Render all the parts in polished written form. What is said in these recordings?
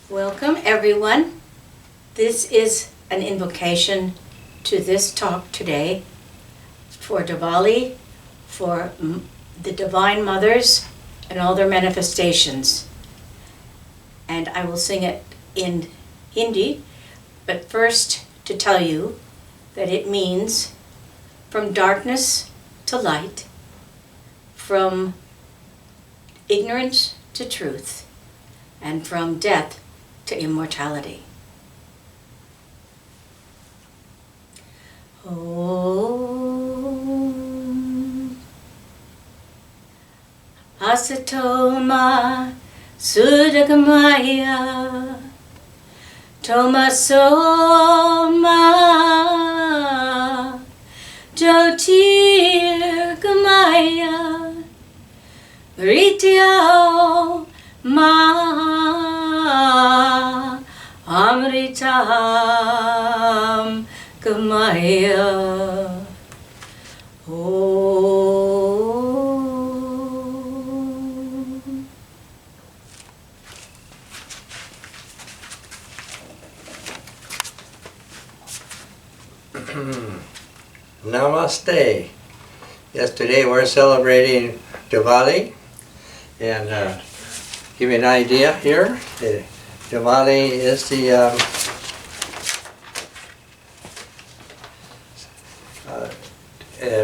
Welcome everyone. This is an invocation to this talk today for Diwali, for the Divine Mothers and all their manifestations. And I will sing it in Hindi, but first to tell you that it means from darkness to light, from ignorance to truth, and from death to immortality. Om Asatoma Sudagamaya Tomasoma Jyotirgamaya Rityao Ma Amritam Gamaya. Om. Namaste. Yes, today we're celebrating Diwali, and give you an idea here. Diwali is the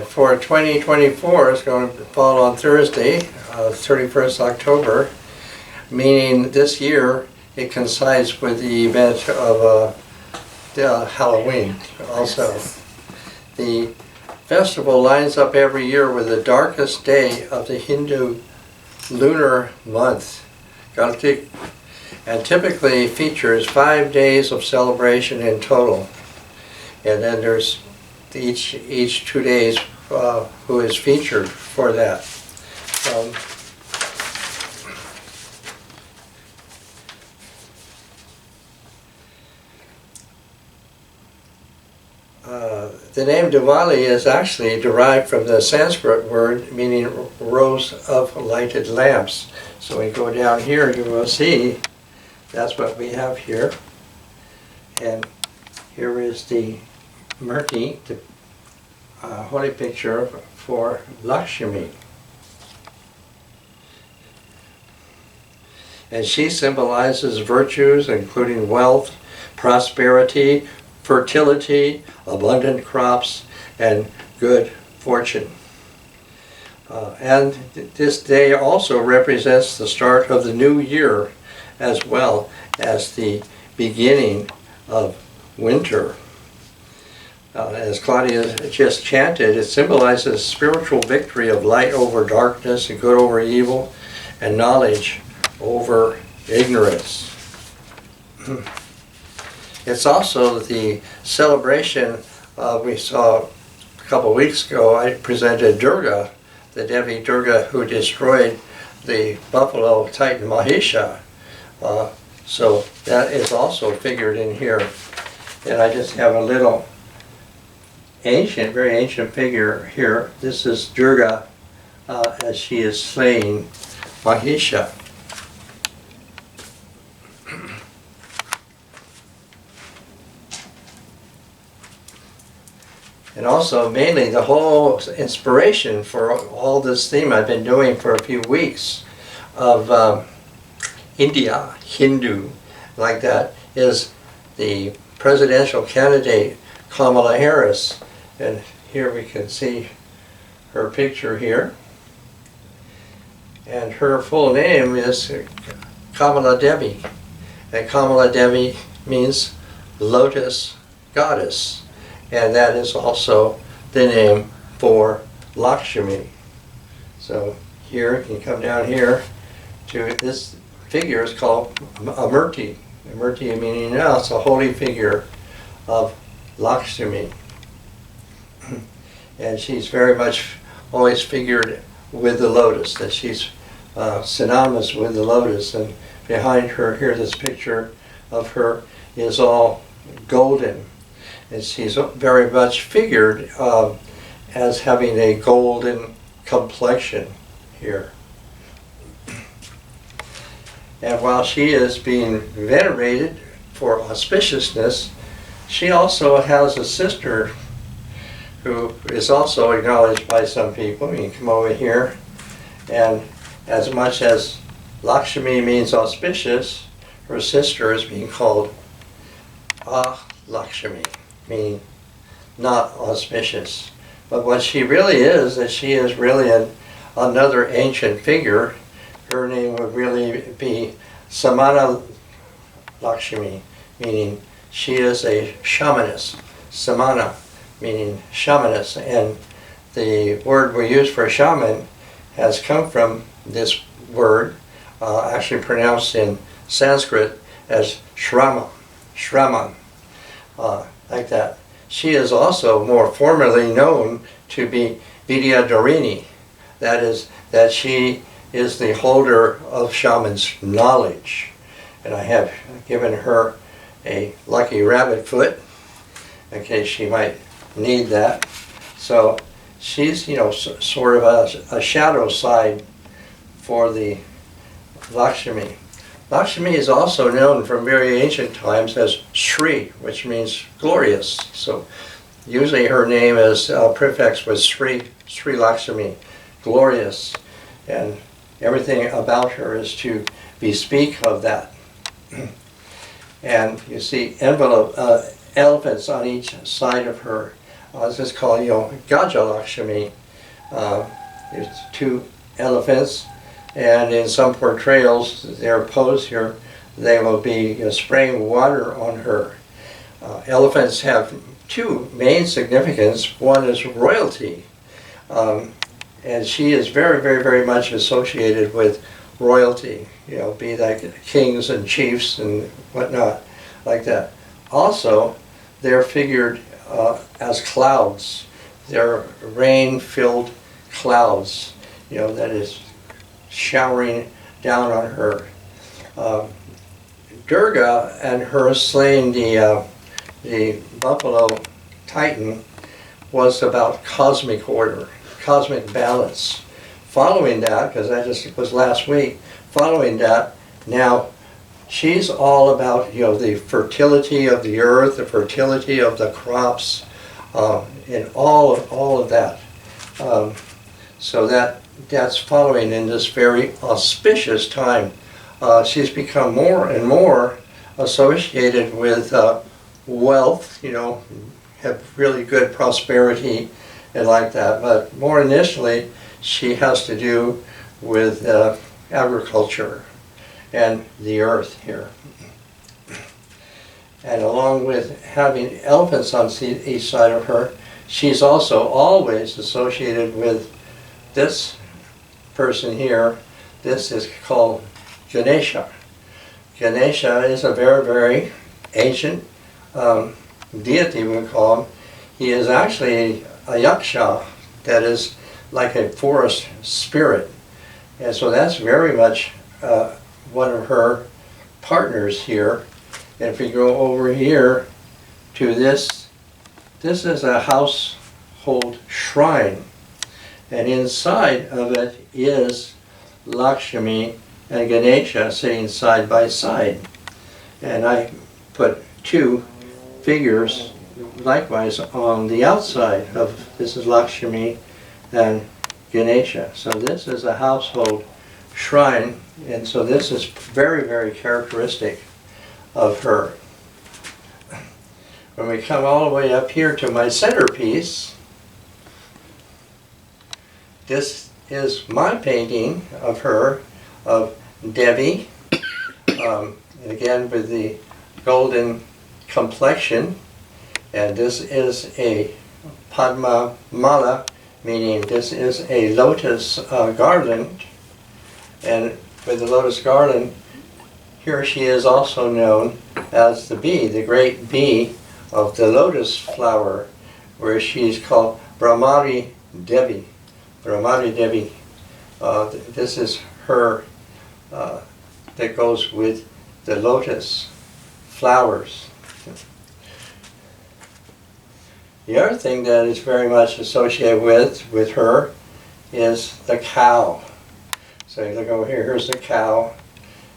for 2024. It's going to fall on Thursday, 31st October, meaning this year it coincides with the event of Halloween also. The festival lines up every year with the darkest day of the Hindu lunar month, Kartik, and typically features 5 days of celebration in total. And then there's each 2 days who is featured for that. The name Diwali is actually derived from the Sanskrit word meaning rows of lighted lamps. So we go down here, you will see that's what we have here. And here is the Murti, the holy picture for Laxmi. And she symbolizes virtues including wealth, prosperity, fertility, abundant crops, and good fortune. And this day also represents the start of the new year as well as the beginning of winter. As Claudia just chanted, it symbolizes spiritual victory of light over darkness and good over evil and knowledge over ignorance. It's also the celebration we saw a couple of weeks ago. I presented Durga, the Devi Durga who destroyed the buffalo titan Mahisha. So that is also figured in here. And I just have a little very ancient figure here. This is Durga as she is slaying Mahisha. And also, mainly, the whole inspiration for all this theme I've been doing for a few weeks of India, Hindu, like that, is the presidential candidate Kamala Harris. And here we can see her picture here. And her full name is Kamala Devi. And Kamala Devi means lotus goddess. And that is also the name for Laxmi. So here, you can come down here to this figure is called a Murti. A Murti meaning now it's a holy figure of Laxmi. And she's very much always figured with the lotus, that she's synonymous with the lotus. And behind her here, this picture of her is all golden. And she's very much figured as having a golden complexion here. And while she is being venerated for auspiciousness, she also has a sister who is also acknowledged by some people. You can come over here, and as much as Laxmi means auspicious, her sister is being called Laxmi, meaning not auspicious. But what she really is that she is really another ancient figure. Her name would really be Samana Lakshmi, meaning she is a shamaness. Samana, meaning shamaness. And the word we use for shaman has come from this word, actually pronounced in Sanskrit as Shraman, like that. She is also more formally known to be Vidyadharini. That is, that she is the holder of shaman's knowledge. And I have given her a lucky rabbit foot in case she might need that. So she's, sort of a shadow side for the Lakshmi. Lakshmi is also known from very ancient times as Shri, which means glorious. So usually her name is prefixed with Sri Lakshmi, glorious. And everything about her is to bespeak of that. And you see elephants on each side of her. This is called, Gaja Lakshmi. There's two elephants. And in some portrayals, their pose here, they will be spraying water on her. Elephants have two main significance. One is royalty. And she is very, very, very much associated with royalty, be that kings and chiefs and whatnot, like that. Also, they're figured as clouds. They're rain-filled clouds, that is showering down on her. Durga and her slaying the buffalo titan was about cosmic order, cosmic balance. Following that, because that just was last week, following that, now she's all about the fertility of the earth, the fertility of the crops, and all of that. So that's following in this very auspicious time. She's become more and more associated with wealth, have really good prosperity and like that. But more initially, she has to do with agriculture and the earth here. And along with having elephants on each side of her, she's also always associated with this person here. This is called Ganesha. Ganesha is a very, very ancient deity, we would call him. He is actually a yaksha, that is like a forest spirit. And so that's very much one of her partners here. And if we go over here to this is a household shrine. And inside of it is Lakshmi and Ganesha sitting side by side. And I put two figures likewise on the outside of this is Lakshmi and Ganesha. So this is a household shrine, and so this is very, very characteristic of her. When we come all the way up here to my centerpiece, this is my painting of her, of Devi, and again with the golden complexion. And this is a Padma Mala, meaning this is a lotus garland. And with the lotus garland, here she is also known as the bee, the great bee of the lotus flower, where she's called Brahmari Devi. Brahmari Devi. This is her that goes with the lotus flowers. The other thing that is very much associated with her is the cow. So you look over here, here's the cow,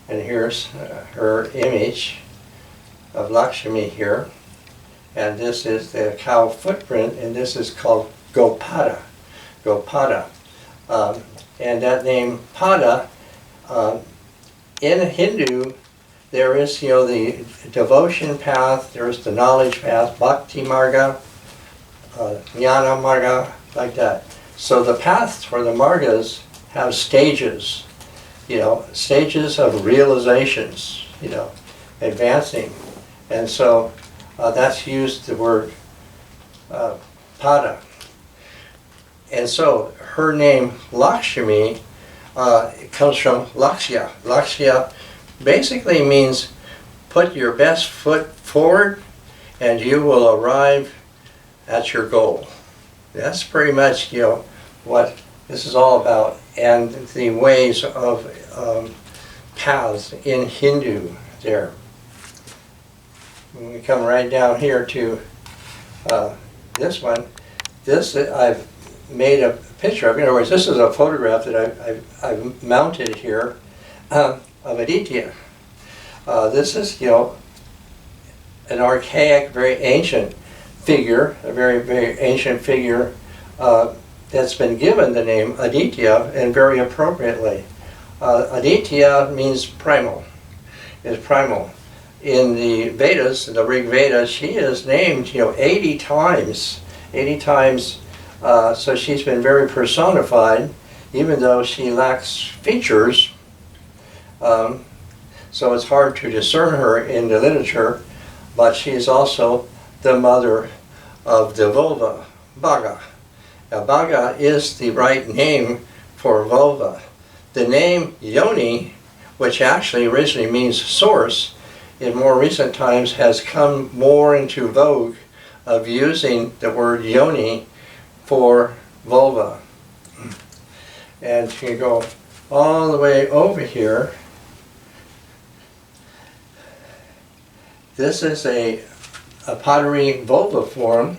And here's her image of Laxmi here. And this is the cow footprint, and this is called Gopada. Gopada. And that name Pada, in Hindu, there is, the devotion path, there's the knowledge path, Bhakti Marga, Jnana Marga, like that. So the paths for the Margas have stages, stages of realizations, advancing. And so that's used the word Pada. And so her name, Laxmi, it comes from Laksya. Laksya basically means put your best foot forward and you will arrive at your goal. That's pretty much, what this is all about, and the ways of paths in Hindu there. When we come right down here to this one, this I've made a picture of. In other words, this is a photograph that I've mounted here of Aditya. This is, an archaic, very ancient figure, a very, very ancient figure that's been given the name Aditya, and very appropriately. Aditya means primal, is primal. In the Vedas, the Rig Veda, she is named, 80 times. 80 times, so she's been very personified, even though she lacks features. So it's hard to discern her in the literature, but she's also the mother of the vulva, Bhaga. Now, Bhaga is the right name for vulva. The name Yoni, which actually originally means source, in more recent times has come more into vogue of using the word Yoni for vulva. And you go all the way over here. This is a pottery vulva form,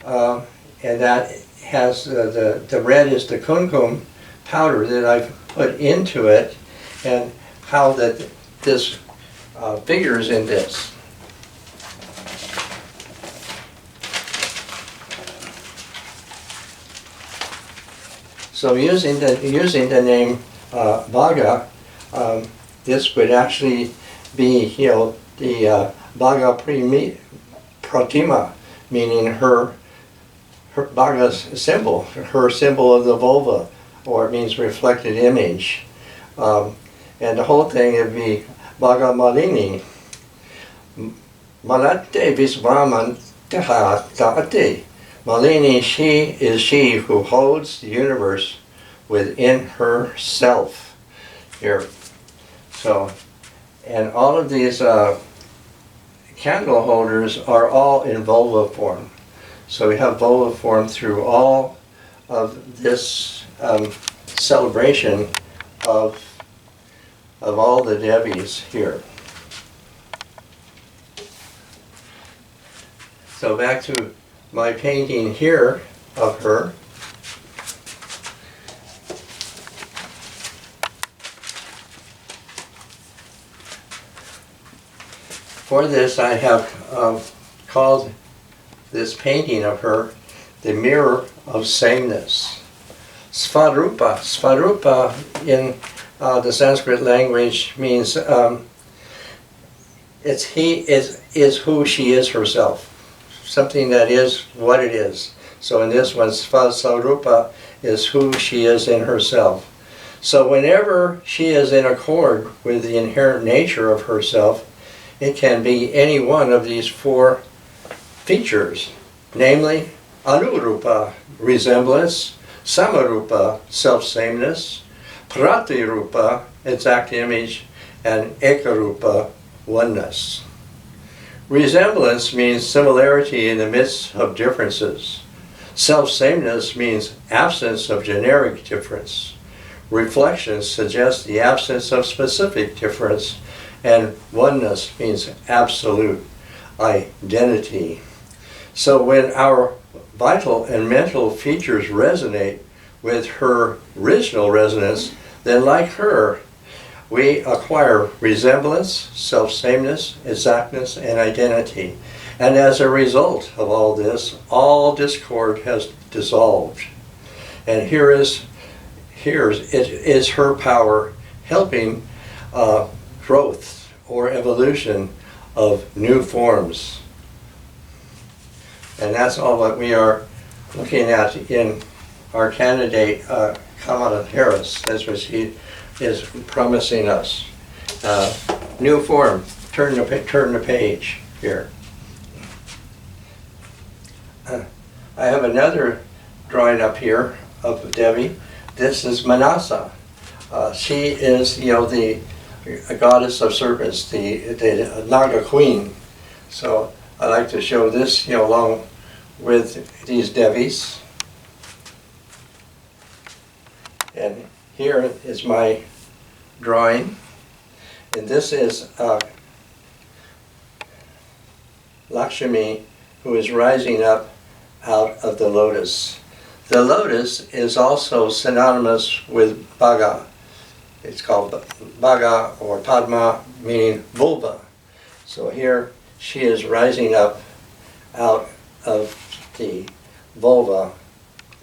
and that has the red is the kumkum powder that I've put into it, and how this figures in this. So using the name Bhaga, this would actually be the Bhaga Pratima, meaning her Bhaga's symbol, her symbol of the vulva, or it means reflected image. And the whole thing would be Bhaga Malini. Malate Visbrahman Taha Taate. Malini, she is she who holds the universe within herself. Here. So, and all of these candle holders are all in vulva form. So we have vulva form through all of this celebration of all the Devis here. So back to my painting here of her. For this I have called this painting of her the mirror of sameness. Svarupa. Svarupa in the Sanskrit language means is who she is herself. Something that is what it is. So in this one, Svarupa is who she is in herself. So whenever she is in accord with the inherent nature of herself, it can be any one of these four features, namely Anurupa, resemblance, Samarupa, self-sameness, Pratirupa, exact image, and Ekarupa, oneness. Resemblance means similarity in the midst of differences. Self-sameness means absence of generic difference. Reflection suggests the absence of specific difference, and oneness means absolute identity. So when our vital and mental features resonate with her original resonance, then like her, we acquire resemblance, self-sameness, exactness, and identity. And as a result of all this, all discord has dissolved. And here is her power helping growth or evolution of new forms. And that's all that we are looking at in our candidate, Kamala Harris. That's what she is promising us. New form. Turn the page here. I have another drawing up here of Devi. This is Manasa. She is, the goddess of serpents, the Naga queen. So I like to show this, along with these Devis. And here is my drawing. And this is Laxmi, who is rising up out of the lotus. The lotus is also synonymous with Bhaga. It's called Bhaga or Padma, meaning vulva. So here she is rising up out of the vulva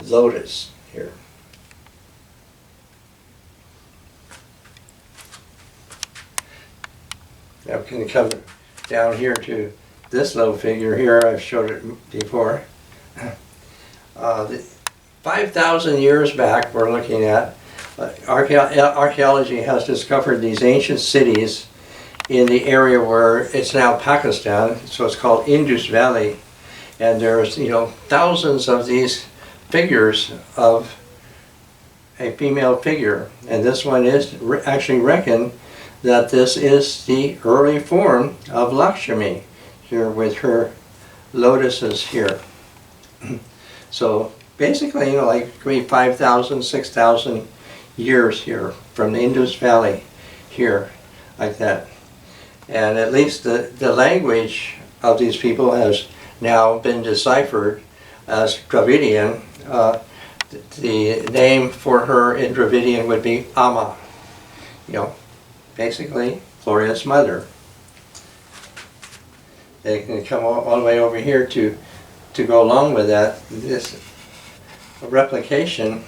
lotus here. Now can you come down here to this little figure here? I've showed it before. 5,000 years back, we're looking at, archaeology has discovered these ancient cities in the area where it's now Pakistan, so it's called Indus Valley. And there's, thousands of these figures of a female figure. And this one is actually reckoned that this is the early form of Laxmi, here with her lotuses here. So basically, like 5,000, 6,000 years here from the Indus Valley here, like that. And at least the language of these people has now been deciphered as Dravidian. The name for her in Dravidian would be Amma, basically Gloria's mother. They can come all the way over here to go along with that, this replication.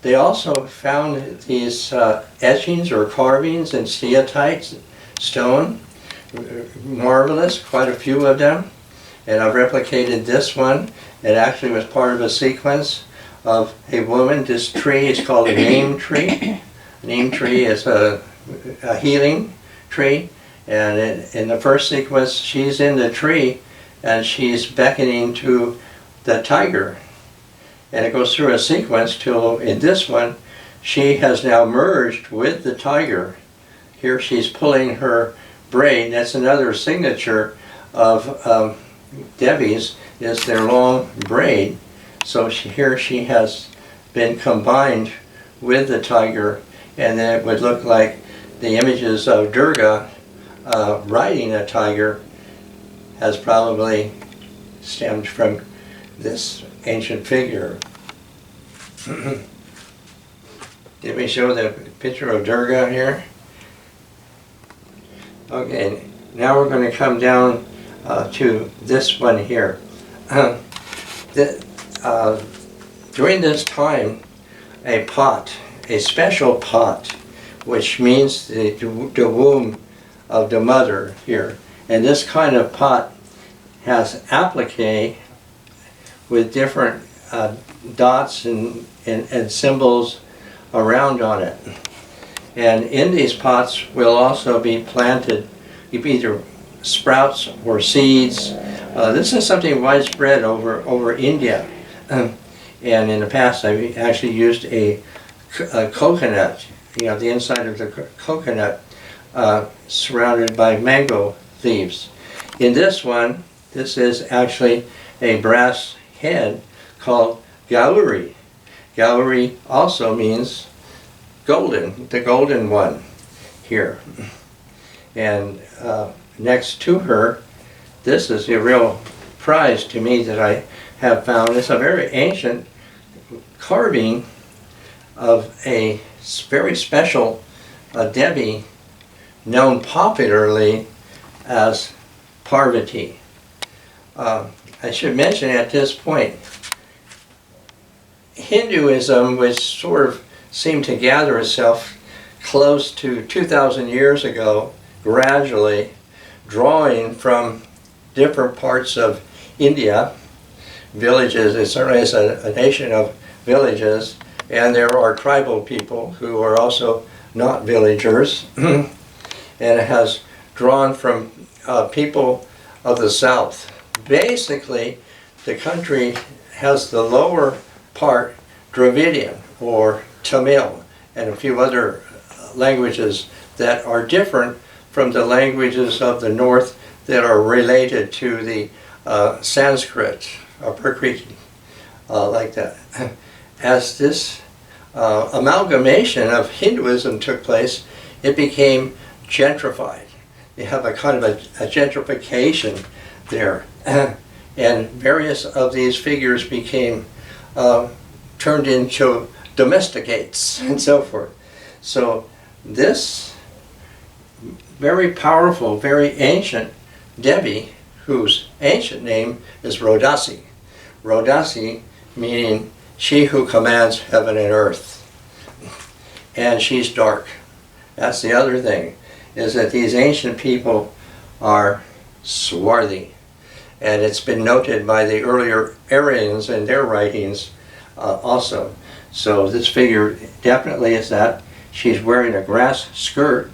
They also found these etchings or carvings in steatite stone, marvelous, quite a few of them. And I've replicated this one. It actually was part of a sequence of a woman. This tree is called a name tree. Name tree is a healing tree. And in the first sequence, she's in the tree and she's beckoning to the tiger. And it goes through a sequence till in this one, she has now merged with the tiger. Here she's pulling her braid. That's another signature of Devi's, is their long braid. So here she has been combined with the tiger, and then it would look like the images of Durga riding a tiger has probably stemmed from this ancient figure. Did we show the picture of Durga here? Okay, now we're going to come down to this one here. During this time, a pot, a special pot, which means the womb of the mother here. And this kind of pot has applique with different dots and symbols around on it. And in these pots will also be planted either sprouts or seeds. This is something widespread over India. And in the past I've actually used a coconut, the inside of the coconut surrounded by mango leaves. In this one, this is actually a brass head called Gauri. Gauri also means golden, the golden one here. And next to her, this is a real prize to me that I have found. It's a very ancient carving of a very special Devi, known popularly as Parvati. I should mention at this point, Hinduism, which sort of seemed to gather itself close to 2,000 years ago, gradually drawing from different parts of India, villages. It certainly is a nation of villages, and there are tribal people who are also not villagers, and it has drawn from people of the south. Basically, the country has the lower part Dravidian or Tamil and a few other languages that are different from the languages of the north that are related to the Sanskrit or Prakriti, like that. As this amalgamation of Hinduism took place, it became gentrified. You have a kind of a gentrification there. And various of these figures became turned into domesticates and so forth. So this very powerful, very ancient Devi, whose ancient name is Rodasi. Rodasi meaning she who commands heaven and earth. And she's dark. That's the other thing, is that these ancient people are swarthy. And it's been noted by the earlier Aryans in their writings also. So this figure definitely is that. She's wearing a grass skirt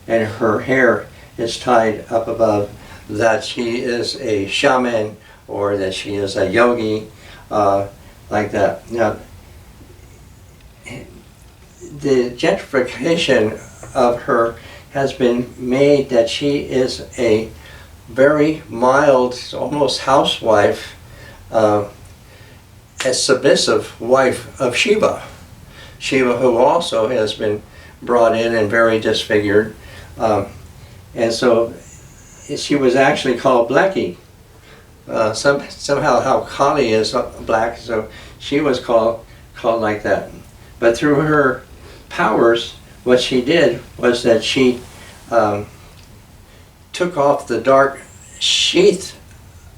and her hair is tied up above, that she is a shaman or that she is a yogi, like that. Now, the gentrification of her has been made that she is a very mild, almost housewife, a submissive wife of Shiva. Shiva, who also has been brought in and very disfigured. And so she was actually called Blackie. Somehow how Kali is black, so she was called like that. But through her powers, what she did was that she took off the dark sheath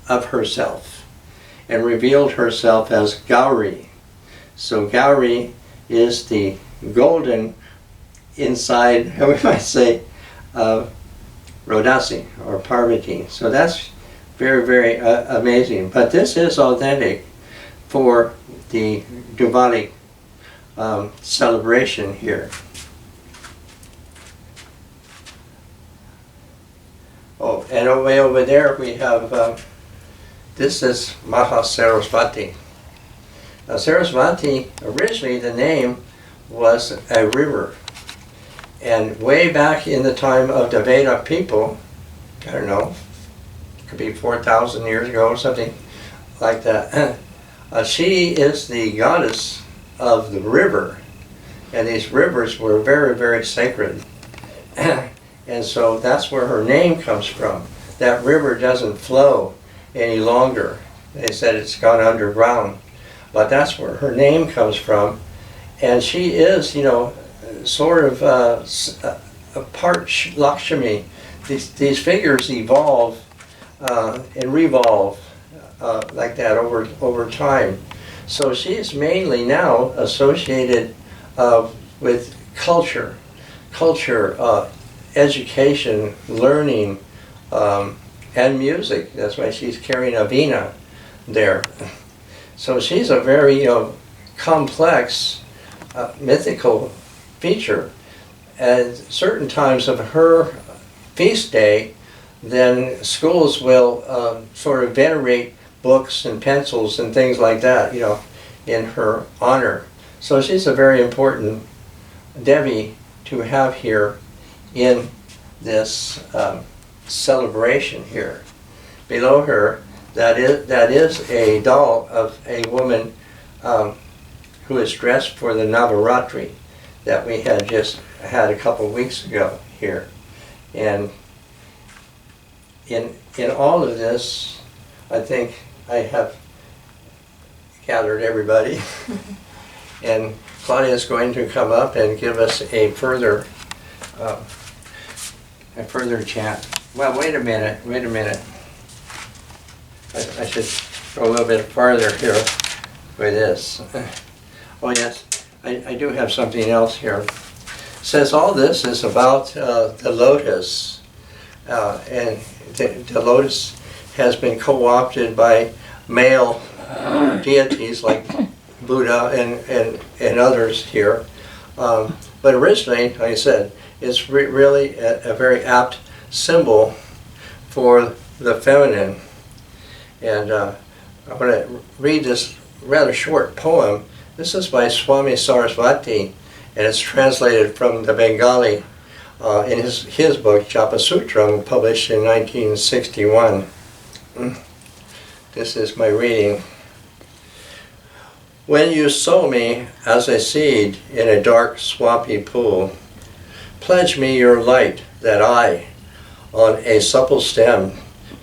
of herself and revealed herself as Gauri. So Gauri is the golden inside, how we might say, Rodasi or Parvati. So that's very, very amazing. But this is authentic for the Diwali celebration here. Oh, and way over there we have, this is Maha Sarasvati. Now Sarasvati, originally the name was a river. And way back in the time of the Veda people, I don't know, it could be 4,000 years ago or something like that, she is the goddess of the river. And these rivers were very, very sacred. And so that's where her name comes from. That river doesn't flow any longer. They said it's gone underground. But that's where her name comes from. And she is, you know, sort of a part Laxmi. These figures evolve and revolve like that over time. So she's mainly now associated with culture, education, learning, and music. That's why she's carrying a veena there. So she's a very complex, mythical feature. At certain times of her feast day, then schools will sort of venerate books and pencils and things like that, you know, in her honor. So she's a very important Devi to have here in this celebration here. Below her, that is a doll of a woman who is dressed for the Navaratri that we had just had a couple weeks ago here. And in all of this, I think I have gathered everybody. And Claudia is going to come up and give us a further a further chant. Well, wait a minute. I should go a little bit farther here with this. Oh yes, I do have something else here. It says all this is about the lotus, and the lotus has been co-opted by male deities like Buddha and others here. But originally, like I said, it's really a very apt symbol for the feminine. And I'm going to read this rather short poem. This is by Swami Saraswati, and it's translated from the Bengali in his book, Japa Sutram, published in 1961. This is my reading. When you sow me as a seed in a dark, swampy pool, pledge me your light that I, on a supple stem,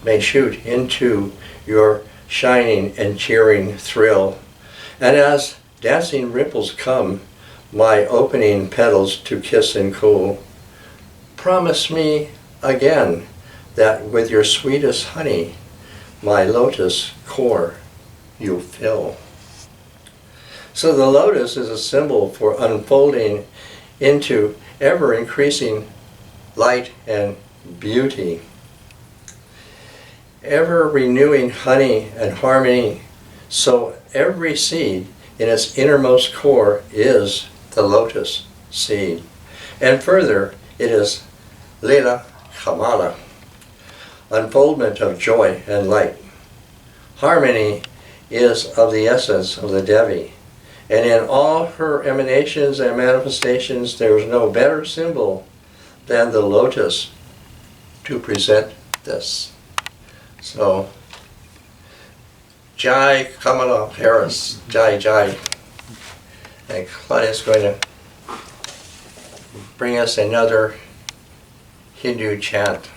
may shoot into your shining and cheering thrill. And as dancing ripples come, my opening petals to kiss and cool, promise me again that with your sweetest honey, my lotus core you fill. So the lotus is a symbol for unfolding into ever-increasing light and beauty. Ever-renewing honey and harmony, so every seed in its innermost core is the lotus seed. And further, it is Lila Kamala, unfoldment of joy and light. Harmony is of the essence of the Devi. And in all her emanations and manifestations, there is no better symbol than the lotus to present this. So, Jai Kamala Harris, Jai Jai. And Claudia's going to bring us another Hindu chant.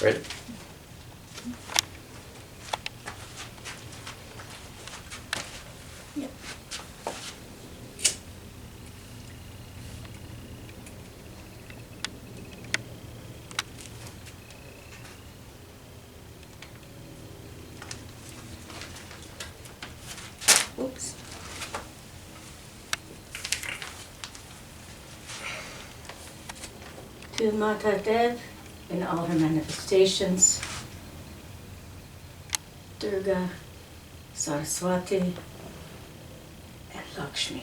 Ready? Yep. Oops. To Mata Dev in all her manifestations, Durga, Saraswati, and Lakshmi.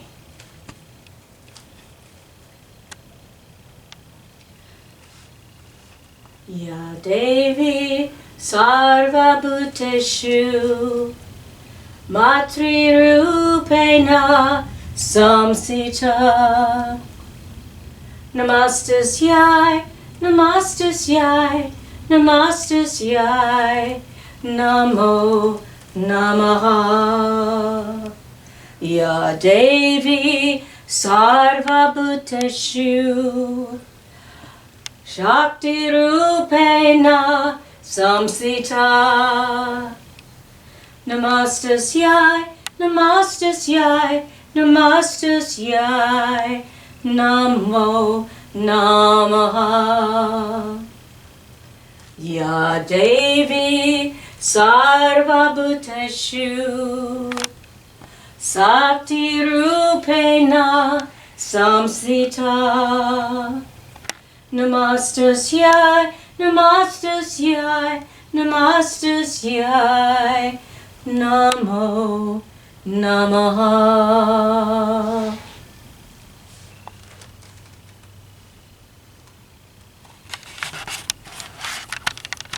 Ya Devi Sarva Bhuteshu Matri Rupena Samsita Namastasyai Namastasyai Namastasyai Namo Namaha Ya Devi Sarva Bhuteshu Shakti Rupena Samsita Namastasyai Namastasyai Namastasyai Namo Namaha Ya Devi Sarva Bhuteshu Sakti Rupena Samsita Namastasyai Namastasyai Namastasyai Namo Namaha